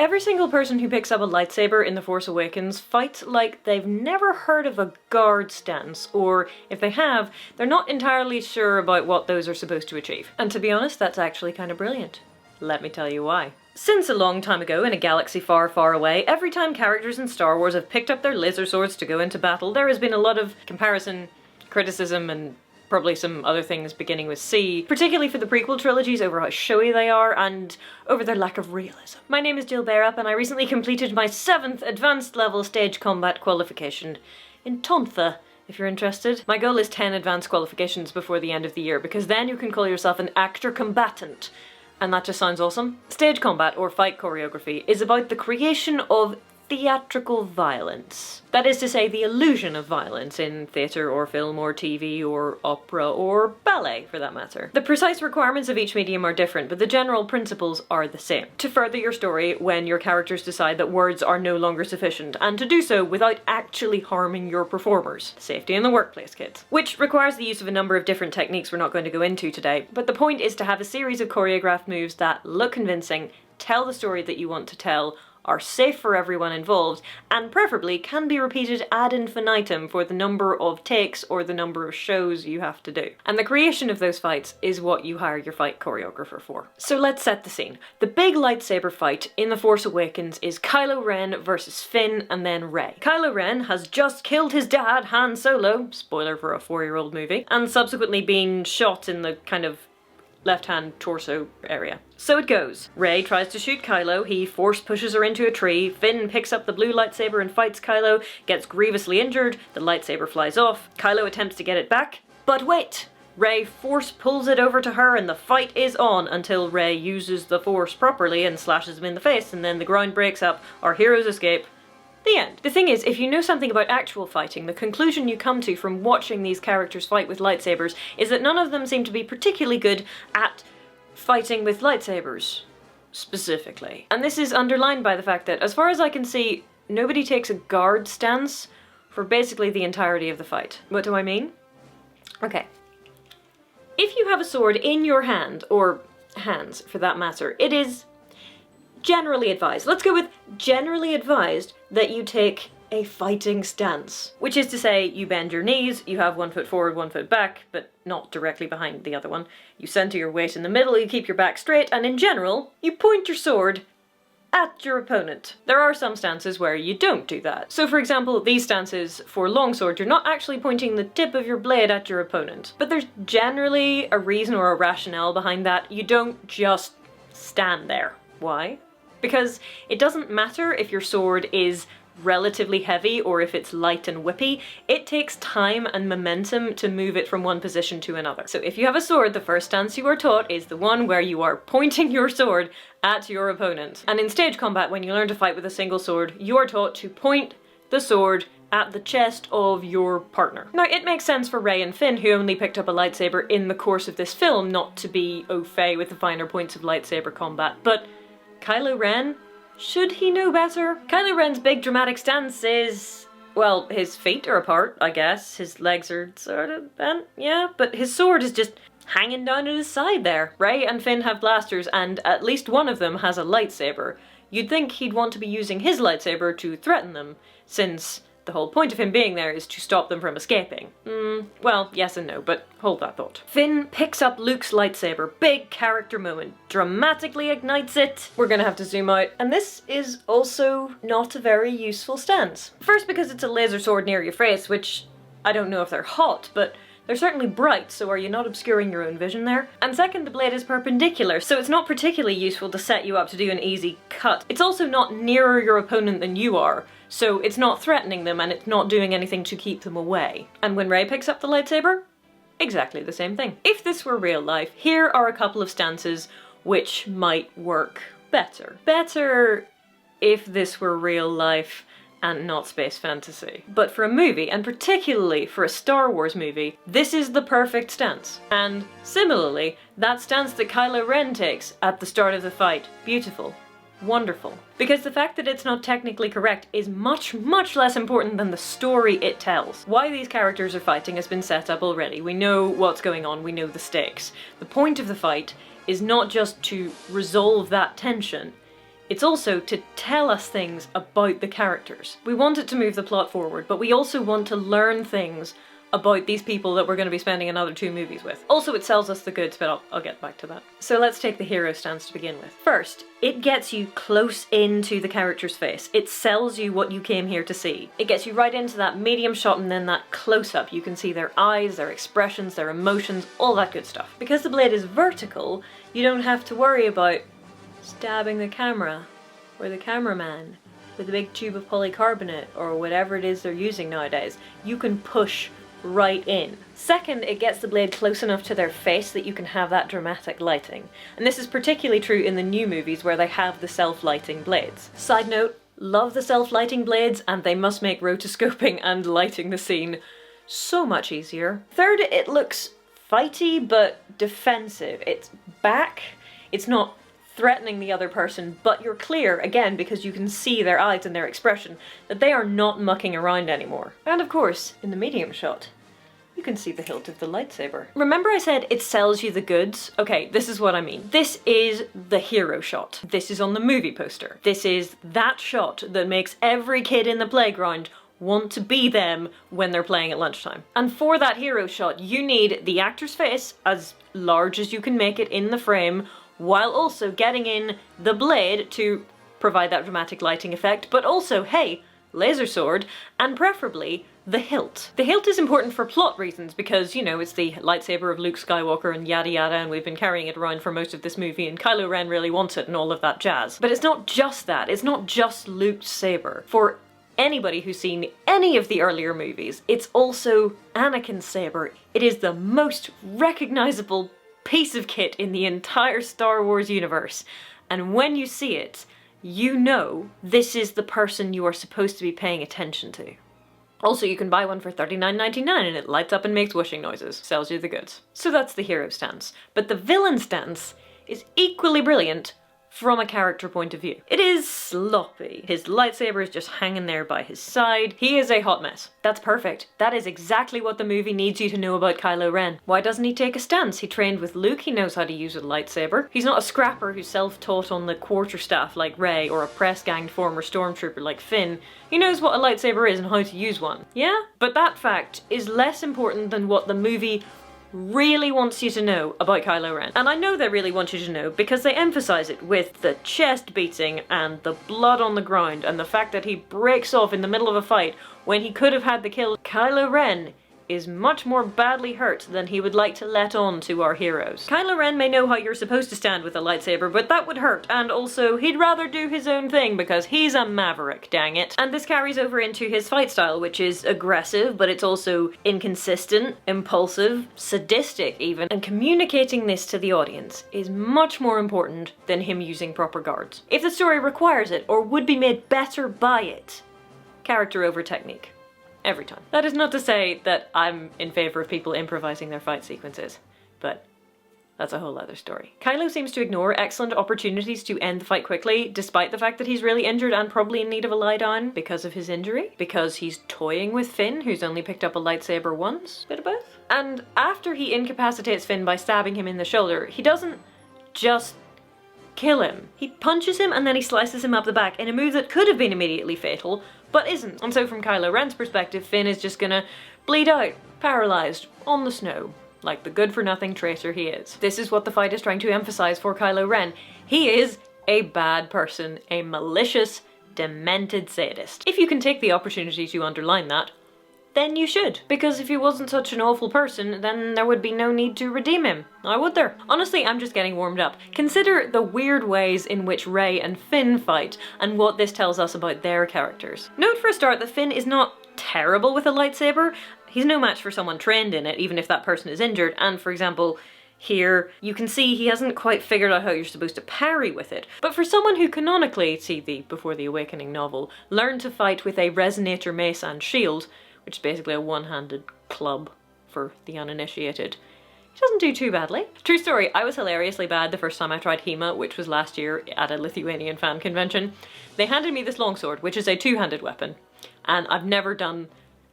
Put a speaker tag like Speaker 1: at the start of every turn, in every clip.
Speaker 1: Every single person who picks up a lightsaber in The Force Awakens fights like they've never heard of a guard stance, or if they have, they're not entirely sure about what those are supposed to achieve. And to be honest, that's actually kind of brilliant. Let me tell you why. Since a long time ago in a galaxy far, far away, every time characters in Star Wars have picked up their laser swords to go into battle, there has been a lot of comparison, criticism, and probably some other things beginning with C, particularly for the prequel trilogies over how showy they are and over their lack of realism. My name is Jill Bayrup and I recently completed my 7th advanced level stage combat qualification in Tontha, if you're interested. My goal is 10 advanced qualifications before the end of the year, because then you can call yourself an actor combatant. And that just sounds awesome. Stage combat, or fight choreography, is about the creation of theatrical violence. That is to say, the illusion of violence in theatre or film or TV or opera or ballet, for that matter. The precise requirements of each medium are different, but the general principles are the same. To further your story when your characters decide that words are no longer sufficient, and to do so without actually harming your performers. Safety in the workplace, kids. Which requires the use of a number of different techniques we're not going to go into today, but the point is to have a series of choreographed moves that look convincing, tell the story that you want to tell, are safe for everyone involved, and preferably can be repeated ad infinitum for the number of takes or the number of shows you have to do. And the creation of those fights is what you hire your fight choreographer for. So let's set the scene. The big lightsaber fight in The Force Awakens is Kylo Ren versus Finn and then Rey. Kylo Ren has just killed his dad, Han Solo, spoiler for a 4-year-old movie, and subsequently been shot in the kind of left-hand torso area. So it goes. Rey tries to shoot Kylo, he force pushes her into a tree, Finn picks up the blue lightsaber and fights Kylo, gets grievously injured, the lightsaber flies off, Kylo attempts to get it back, but wait! Rey force pulls it over to her and the fight is on until Rey uses the force properly and slashes him in the face, and then the ground breaks up, our heroes escape. The end. The thing is, if you know something about actual fighting, the conclusion you come to from watching these characters fight with lightsabers is that none of them seem to be particularly good at fighting with lightsabers, specifically. And this is underlined by the fact that, as far as I can see, nobody takes a guard stance for basically the entirety of the fight. What do I mean? Okay. If you have a sword in your hand, or hands for that matter, it is generally advised, let's go with generally advised, that you take a fighting stance. Which is to say, you bend your knees, you have 1 foot forward, 1 foot back, but not directly behind the other one. You center your weight in the middle, you keep your back straight, and in general, you point your sword at your opponent. There are some stances where you don't do that. So for example, these stances for longsword, you're not actually pointing the tip of your blade at your opponent. But there's generally a reason or a rationale behind that. You don't just stand there. Why? Because it doesn't matter if your sword is relatively heavy or if it's light and whippy, it takes time and momentum to move it from one position to another. So if you have a sword, the first stance you are taught is the one where you are pointing your sword at your opponent. And in stage combat, when you learn to fight with a single sword, you are taught to point the sword at the chest of your partner. Now, it makes sense for Rey and Finn, who only picked up a lightsaber in the course of this film, not to be au fait with the finer points of lightsaber combat, but Kylo Ren? Should he know better? Kylo Ren's big dramatic stance is, well, his feet are apart, I guess. His legs are sort of bent, yeah, but his sword is just hanging down at his side there. Rey and Finn have blasters, and at least one of them has a lightsaber. You'd think he'd want to be using his lightsaber to threaten them, since the whole point of him being there is to stop them from escaping. Well, yes and no, but hold that thought. Finn picks up Luke's lightsaber, big character moment, dramatically ignites it. We're gonna have to zoom out. And this is also not a very useful stance. First, because it's a laser sword near your face, which I don't know if they're hot, but they're certainly bright, so are you not obscuring your own vision there? And second, the blade is perpendicular, so it's not particularly useful to set you up to do an easy cut. It's also not nearer your opponent than you are, so it's not threatening them and it's not doing anything to keep them away. And when Rey picks up the lightsaber, exactly the same thing. If this were real life, here are a couple of stances which might work better. Better if this were real life and not space fantasy. But for a movie, and particularly for a Star Wars movie, this is the perfect stance. And similarly, that stance that Kylo Ren takes at the start of the fight, beautiful. Wonderful. Because the fact that it's not technically correct is much, much less important than the story it tells. Why these characters are fighting has been set up already. We know what's going on, we know the stakes. The point of the fight is not just to resolve that tension, It's also to tell us things about the characters. We want it to move the plot forward, but we also want to learn things about these people that we're going to be spending another 2 movies with. Also, it sells us the goods, but I'll get back to that. So let's take the hero stance to begin with. First, it gets you close into the character's face. It sells you what you came here to see. It gets you right into that medium shot and then that close-up. You can see their eyes, their expressions, their emotions, all that good stuff. Because the blade is vertical, you don't have to worry about stabbing the camera or the cameraman with a big tube of polycarbonate or whatever it is they're using nowadays. You can push right in. Second, it gets the blade close enough to their face that you can have that dramatic lighting. And this is particularly true in the new movies where they have the self-lighting blades. Side note, love the self-lighting blades, and they must make rotoscoping and lighting the scene so much easier. Third, it looks fighty but defensive. It's back, it's not threatening the other person, but you're clear, again, because you can see their eyes and their expression, that they are not mucking around anymore. And of course, in the medium shot, you can see the hilt of the lightsaber. Remember I said it sells you the goods? Okay, this is what I mean. This is the hero shot. This is on the movie poster. This is that shot that makes every kid in the playground want to be them when they're playing at lunchtime. And for that hero shot, you need the actor's face as large as you can make it in the frame, while also getting in the blade to provide that dramatic lighting effect, but also, hey, laser sword, and preferably the hilt. The hilt is important for plot reasons because, you know, it's the lightsaber of Luke Skywalker and yada yada, and we've been carrying it around for most of this movie, and Kylo Ren really wants it and all of that jazz. But it's not just that, it's not just Luke's saber. For anybody who's seen any of the earlier movies, it's also Anakin's saber. It is the most recognizable piece of kit in the entire Star Wars universe, and when you see it, you know this is the person you are supposed to be paying attention to. Also, you can buy one for $39.99 and it lights up and makes whooshing noises. Sells you the goods. So that's the hero stance. But the villain stance is equally brilliant from a character point of view. It is sloppy. His lightsaber is just hanging there by his side. He is a hot mess. That's perfect. That is exactly what the movie needs you to know about Kylo Ren. Why doesn't he take a stance? He trained with Luke, he knows how to use a lightsaber. He's not a scrapper who's self-taught on the quarterstaff like Rey, or a press-ganged former stormtrooper like Finn. He knows what a lightsaber is and how to use one. Yeah? But that fact is less important than what the movie really wants you to know about Kylo Ren. And I know they really want you to know because they emphasize it with the chest beating and the blood on the ground and the fact that he breaks off in the middle of a fight when he could have had the kill. Kylo Ren is much more badly hurt than he would like to let on to our heroes. Kylo Ren may know how you're supposed to stand with a lightsaber, but that would hurt, and also he'd rather do his own thing because he's a maverick, dang it. And this carries over into his fight style, which is aggressive, but it's also inconsistent, impulsive, sadistic even, and communicating this to the audience is much more important than him using proper guards. If the story requires it, or would be made better by it, character over technique. Every time. That is not to say that I'm in favour of people improvising their fight sequences, but that's a whole other story. Kylo seems to ignore excellent opportunities to end the fight quickly, despite the fact that he's really injured and probably in need of a lie down because of his injury, because he's toying with Finn, who's only picked up a lightsaber once, bit of both. And after he incapacitates Finn by stabbing him in the shoulder, he doesn't just kill him. He punches him and then he slices him up the back in a move that could have been immediately fatal, but isn't. And so from Kylo Ren's perspective, Finn is just gonna bleed out, paralysed, on the snow, like the good-for-nothing traitor he is. This is what the fight is trying to emphasize for Kylo Ren. He is a bad person, a malicious, demented sadist. If you can take the opportunity to underline that, then you should. Because if he wasn't such an awful person, then there would be no need to redeem him. Now would there? Honestly, I'm just getting warmed up. Consider the weird ways in which Rey and Finn fight, and what this tells us about their characters. Note for a start that Finn is not terrible with a lightsaber. He's no match for someone trained in it, even if that person is injured, and for example, here, you can see he hasn't quite figured out how you're supposed to parry with it. But for someone who canonically, see the Before the Awakening novel, learned to fight with a resonator mace and shield, which is basically a one-handed club for the uninitiated, he doesn't do too badly. True story, I was hilariously bad the first time I tried HEMA, which was last year at a Lithuanian fan convention. They handed me this longsword, which is a two-handed weapon, and I've never done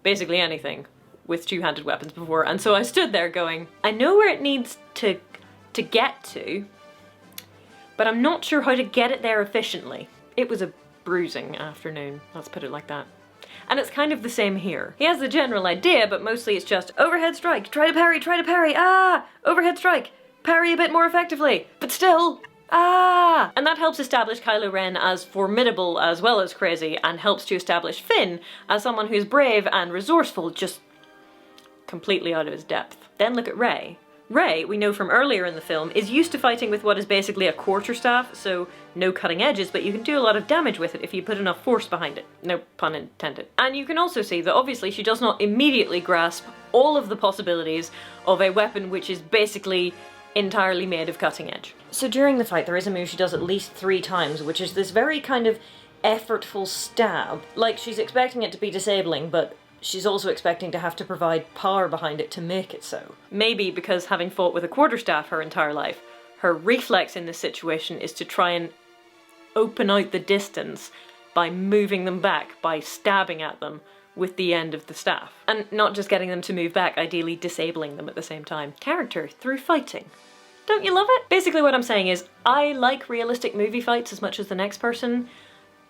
Speaker 1: basically anything with two-handed weapons before, and so I stood there going, I know where it needs to get to, but I'm not sure how to get it there efficiently. It was a bruising afternoon, let's put it like that. And it's kind of the same here. He has the general idea, but mostly it's just overhead strike, try to parry, ah! Overhead strike, parry a bit more effectively, but still, ah! And that helps establish Kylo Ren as formidable as well as crazy, and helps to establish Finn as someone who's brave and resourceful, just completely out of his depth. Then look at Rey. Rey, we know from earlier in the film, is used to fighting with what is basically a quarterstaff, so no cutting edges, but you can do a lot of damage with it if you put enough force behind it. No pun intended. And you can also see that obviously she does not immediately grasp all of the possibilities of a weapon which is basically entirely made of cutting edge. So during the fight there is a move she does at least 3 times, which is this very kind of effortful stab. Like, she's expecting it to be disabling, but she's also expecting to have to provide power behind it to make it so. Maybe because having fought with a quarterstaff her entire life, her reflex in this situation is to try and open out the distance by moving them back, by stabbing at them with the end of the staff. And not just getting them to move back, ideally disabling them at the same time. Character through fighting. Don't you love it? Basically what I'm saying is, I like realistic movie fights as much as the next person,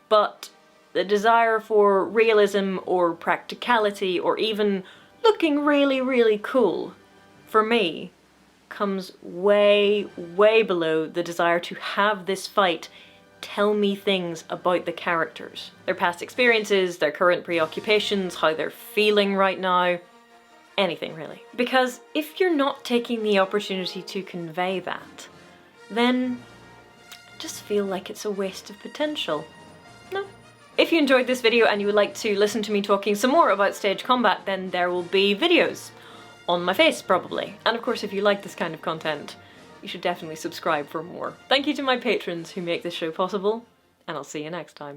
Speaker 1: but the desire for realism or practicality or even looking really, really cool, for me, comes way, way below the desire to have this fight tell me things about the characters. Their past experiences, their current preoccupations, how they're feeling right now. Anything, really. Because if you're not taking the opportunity to convey that, then I just feel like it's a waste of potential. No. If you enjoyed this video and you would like to listen to me talking some more about stage combat, then there will be videos on my face, probably. And of course, if you like this kind of content, you should definitely subscribe for more. Thank you to my patrons who make this show possible, and I'll see you next time.